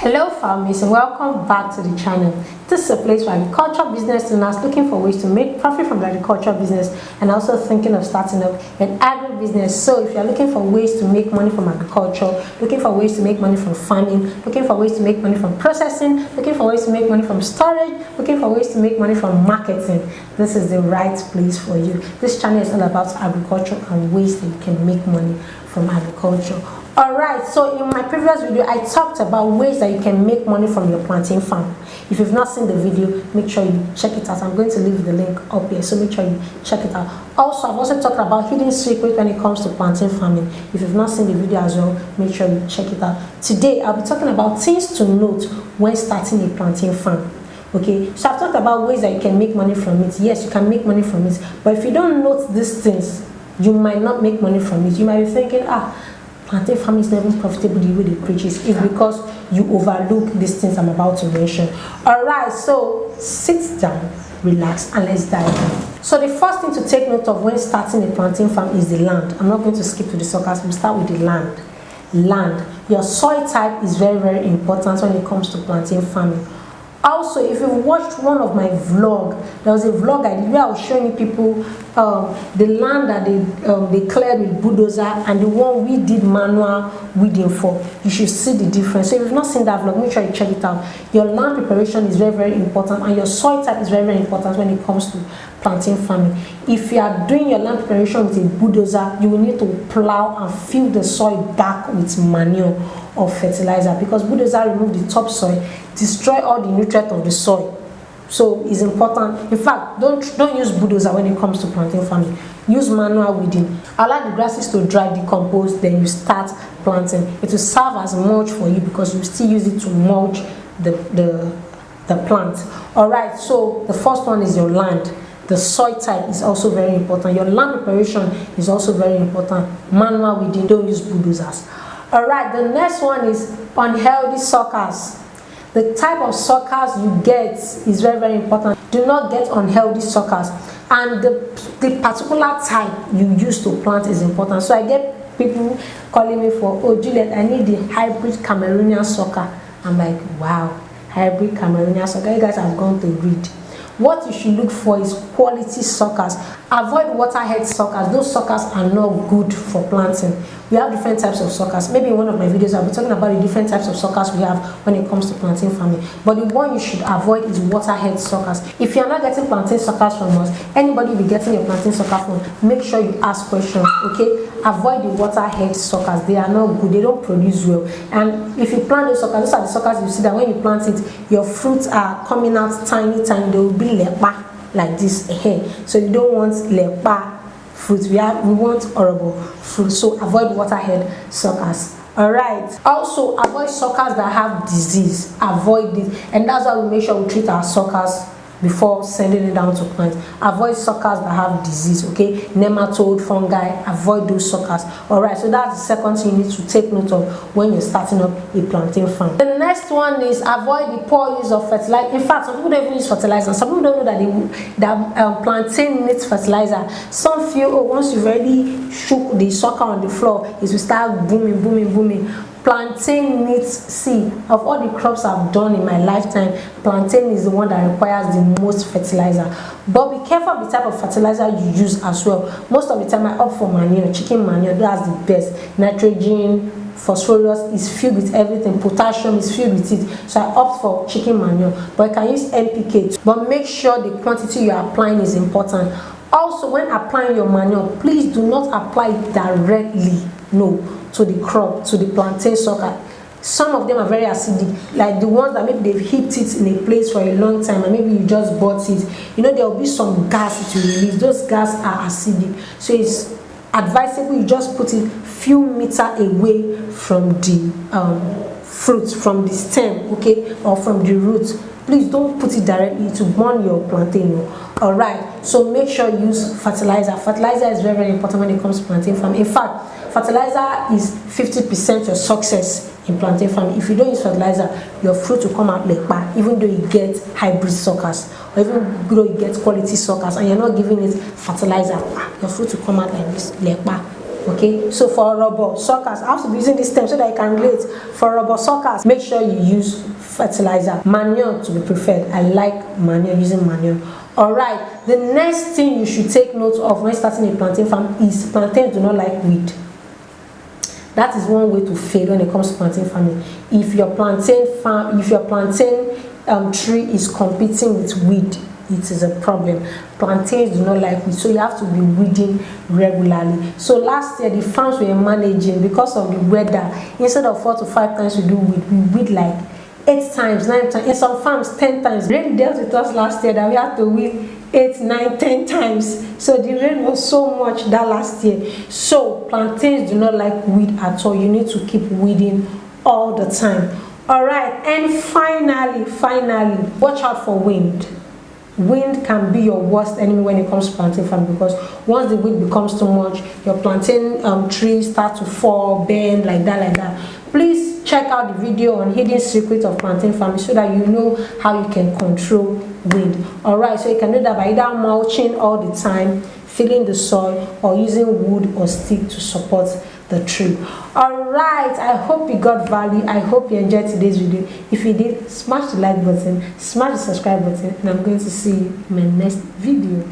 Hello farmers and welcome back to the channel. This is a place for agricultural business owners looking for ways to make profit from the agricultural business and also thinking of starting up an agribusiness. So if you are looking for ways to make money from agriculture, looking for ways to make money from farming, looking for ways to make money from processing, looking for ways to make money from storage, looking for ways to make money from marketing, this is the right place for you. This channel is all about agriculture and ways that you can make money from agriculture. Alright, so in my previous video I talked about ways that you can make money from your plantain farm. If you've not seen the video, make sure you check it out. I'm going to leave the link up here, so make sure you check it out. Also, I've also talked about hidden secrets when it comes to plantain farming. If you've not seen the video as well, make sure you check it out. Today I'll be talking about things to note when starting a plantain farm. Okay, so I've talked about ways that you can make money from it. Yes, you can make money from it, but if you don't note these things, you might not make money from it. You might be thinking, plantain farming is never profitable the way they preach it. It's because you overlook these things I'm about to mention. Alright, so sit down, relax, and let's dive in. So the first thing to take note of when starting a plantain farm is the land. I'm not going to skip to the suckers, we'll start with the land. Land. Your soil type is very, very important when it comes to plantain farming. Also, if you've watched one of my vlog, there was a vlog I did where I was showing people the land that they cleared with bulldozer and the one we did manual weeding for. You should see the difference. So if you've not seen that vlog, make sure you check it out. Your land preparation is very, very important, and your soil type is very, very important when it comes to plantain farming. If you are doing your land preparation with a bulldozer, you will need to plow and fill the soil back with manure or fertilizer, because bulldozer remove the topsoil, destroy all the nutrients of the soil. So it's important. In fact, don't use bulldozer when it comes to plantain farming. Use manual weeding. Allow the grasses to dry, decompose, then you start planting. It will serve as mulch for you because you still use it to mulch the plant. Alright, so the first one is your land. The soil type is also very important. Your land preparation is also very important. Manual weeding, don't use bulldozers. Alright, the next one is unhealthy suckers. The type of suckers you get is very, very important. Do not get unhealthy suckers. And the particular type you use to plant is important. So I get people calling me for, oh Juliet, I need the hybrid Cameroonian sucker. I'm like, wow, hybrid Cameroonian sucker. You guys have gone to read. What you should look for is quality suckers. Avoid waterhead suckers. Those suckers are not good for planting. We have different types of suckers. Maybe in one of my videos I'll be talking about the different types of suckers we have when it comes to plantain farming. But the one you should avoid is waterhead suckers. If you are not getting plantain suckers from us, anybody will be getting your plantain sucker from, make sure you ask questions, okay? Avoid the waterhead suckers. They are not good. They don't produce well. And if you plant those suckers, those are the suckers you see that when you plant it, your fruits are coming out tiny, tiny. They will be lepa like this here. So you don't want lepa fruit. We want horrible fruit. So avoid waterhead suckers. Alright. Also avoid suckers that have disease. Avoid it. And that's why we make sure we treat our suckers before sending it down to plant. Avoid suckers that have disease, okay? Nematode, fungi, avoid those suckers. Alright, so that's the second thing you need to take note of when you're starting up a plantain farm. The next one is avoid the poor use of fertilizer. In fact, some people don't even use fertilizer. Some people don't know that plantain needs fertilizer. Some feel, oh, once you've already shook the sucker on the floor, it will start booming, booming, booming. Plantain needs, see, of all the crops I've done in my lifetime, plantain is the one that requires the most fertilizer. But be careful of the type of fertilizer you use as well. Most of the time I opt for manure, chicken manure. That's the best. Nitrogen, phosphorus is filled with everything. Potassium is filled with it. So I opt for chicken manure. But I can use NPK too. But make sure the quantity you are applying is important. Also, when applying your manure, please do not apply it directly, no, to the crop, to the plantain sucker. Some of them are very acidic, like the ones that maybe they've heaped it in a place for a long time and maybe you just bought it. You know, there will be some gas it will release. Those gas are acidic. So it's advisable you just put it few meters away from the fruit, from the stem, okay, or from the roots. Please don't put it directly to burn your plantain. Alright, so make sure you use fertilizer. Fertilizer is very, very important when it comes to plantain farming. In fact, fertilizer is 50% your success in plantain farming. If you don't use fertilizer, your fruit will come out lepa, even though you get hybrid suckers, or even though you get quality suckers, and you're not giving it fertilizer, your fruit will come out like this lepa. Okay, so for rubber suckers, I have to be using this term so that I can relate. For rubber suckers, make sure you use fertilizer. Manure to be preferred. I like manure, using manure. Alright, the next thing you should take note of when starting a plantain farm is plantains do not like weed. That is one way to fail when it comes to plantain farming. If your plantain farm, if your plantain tree is competing with weed, it is a problem. Plantains do not like weed, so you have to be weeding regularly. So last year the farms we were managing, because of the weather, instead of 4 to 5 times we do weed, we weed like 8 times, 9 times, in some farms 10 times. Rain dealt with us last year that we had to weed 8, 9, 10 times. So the rain was so much that last year. So plantains do not like weed at all. You need to keep weeding all the time. Alright, and finally, watch out for wind. Wind can be your worst enemy when it comes to plantain farm, because once the wind becomes too much, your plantain trees start to fall, bend like that. Please check out the video on hidden secrets of plantain farming so that you know how you can control wind. Alright, so you can do that by either mulching all the time, filling the soil, or using wood or stick to support the tree. Alright, I hope you got value. I hope you enjoyed today's video. If you did, smash the like button, smash the subscribe button, and I'm going to see you in my next video.